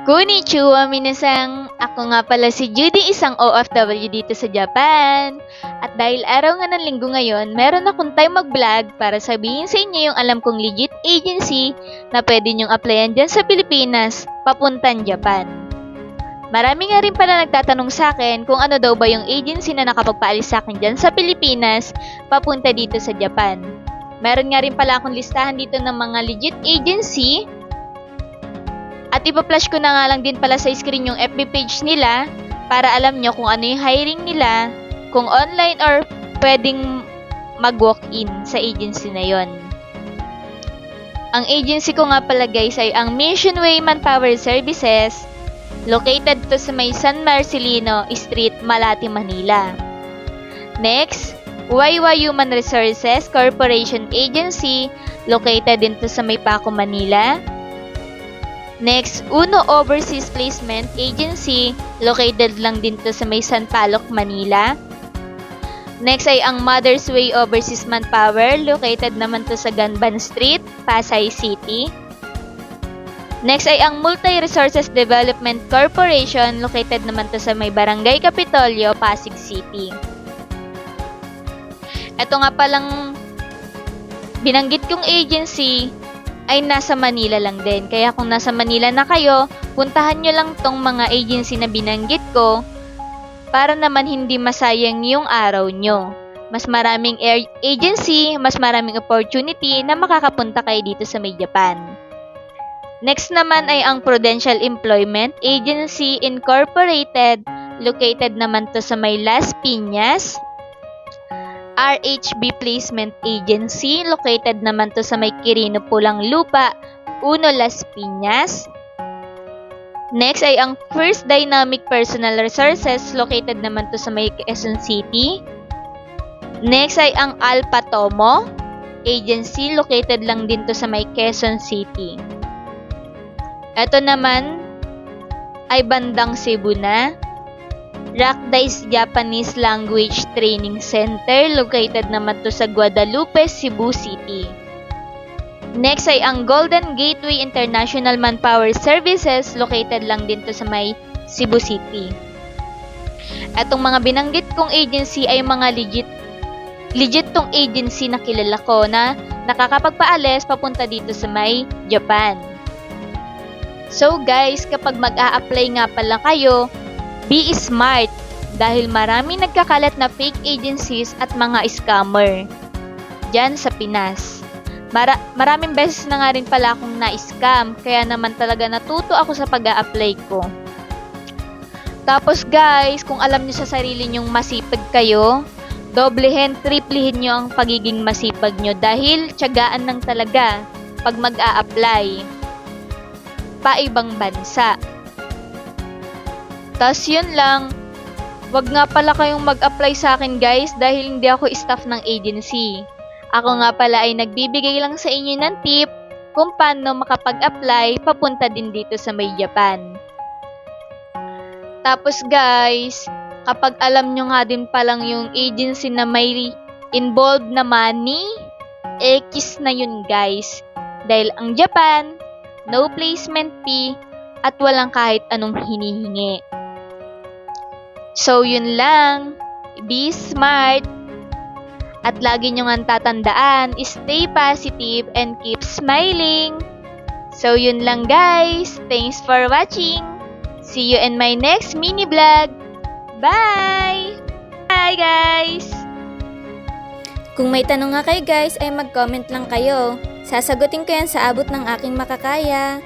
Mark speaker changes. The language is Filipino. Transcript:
Speaker 1: Konnichiwa minasang! Ako nga pala si Judy, isang OFW dito sa Japan. At dahil araw nga ng linggo ngayon, meron akong time mag-vlog para sabihin sa inyo yung alam kong legit agency na pwede nyong applyan dyan sa Pilipinas, papuntang Japan. Marami nga rin pala nagtatanong sa akin kung ano daw ba yung agency na nakapagpaalis sa akin dyan sa Pilipinas, papunta dito sa Japan. Meron nga rin pala akong listahan dito ng mga legit agency. At ipa-flash ko na nga lang din pala sa screen yung FB page nila para alam nyo kung ano yung hiring nila, kung online or pwedeng mag-walk-in sa agency na yon. Ang agency ko nga pala guys ay ang Mission Way Manpower Services, located to sa may San Marcelino Street, Malate, Manila. Next, YY Human Resources Corporation Agency, located din to sa may Paco, Manila. Next, Uno Overseas Placement Agency, located lang din to sa may San Paloc, Manila. Next ay ang Mother's Way Overseas Manpower, located naman to sa Ganban Street, Pasay City. Next ay ang Multi Resources Development Corporation, located naman to sa may Barangay Capitolio, Pasig City. Ito nga palang binanggit kong agency ay nasa Manila lang din. Kaya kung nasa Manila na kayo, puntahan nyo lang tong mga agency na binanggit ko para naman hindi masayang yung araw nyo. Mas maraming agency, mas maraming opportunity na makakapunta kayo dito sa may Japan. Next naman ay ang Prudential Employment Agency Incorporated, located naman to sa may Las Piñas. RHB Placement Agency, located naman to sa may Quirino, Pulang Lupa, Uno, Las Piñas. Next ay ang First Dynamic Personal Resources, located naman to sa may Quezon City. Next ay ang Alpha Tomo Agency, located lang din to sa may Quezon City. Ito naman ay bandang Cebu na. Rakdice Japanese Language Training Center, located naman to sa Guadalupe, Cebu City. Next ay ang Golden Gateway International Manpower Services, located lang din to sa may Cebu City. Etong mga binanggit kong agency ay mga legit tong agency na kilala ko na nakakapagpaalis papunta dito sa may Japan. So guys, kapag mag-a-apply nga pala kayo, be smart dahil maraming nagkakalat na fake agencies at mga scammer dyan sa Pinas. Maraming beses na nga rin pala akong na-scam, kaya naman talaga natuto ako sa pag-a-apply ko. Tapos guys, kung alam nyo sa sarili nyong masipag kayo, doblehin, triplehin nyo ang pagiging masipag nyo dahil tiyagaan lang talaga pag mag-a-apply pa ibang bansa. Tas yun lang, wag nga pala kayong mag-apply sa akin guys dahil hindi ako staff ng agency. Ako nga pala ay nagbibigay lang sa inyo ng tip kung paano makapag-apply papunta din dito sa may Japan. Tapos guys, kapag alam nyo nga din palang yung agency na may involved na money, X na yun guys. Dahil ang Japan, no placement fee at walang kahit anong hinihingi. So, yun lang. Be smart. At lagi nyo nga tatandaan, stay positive and keep smiling. So, yun lang guys. Thanks for watching. See you in my next mini vlog. Bye! Bye guys!
Speaker 2: Kung may tanong nga kayo guys, ay mag-comment lang kayo. Sasagutin ko yan sa abot ng aking makakaya.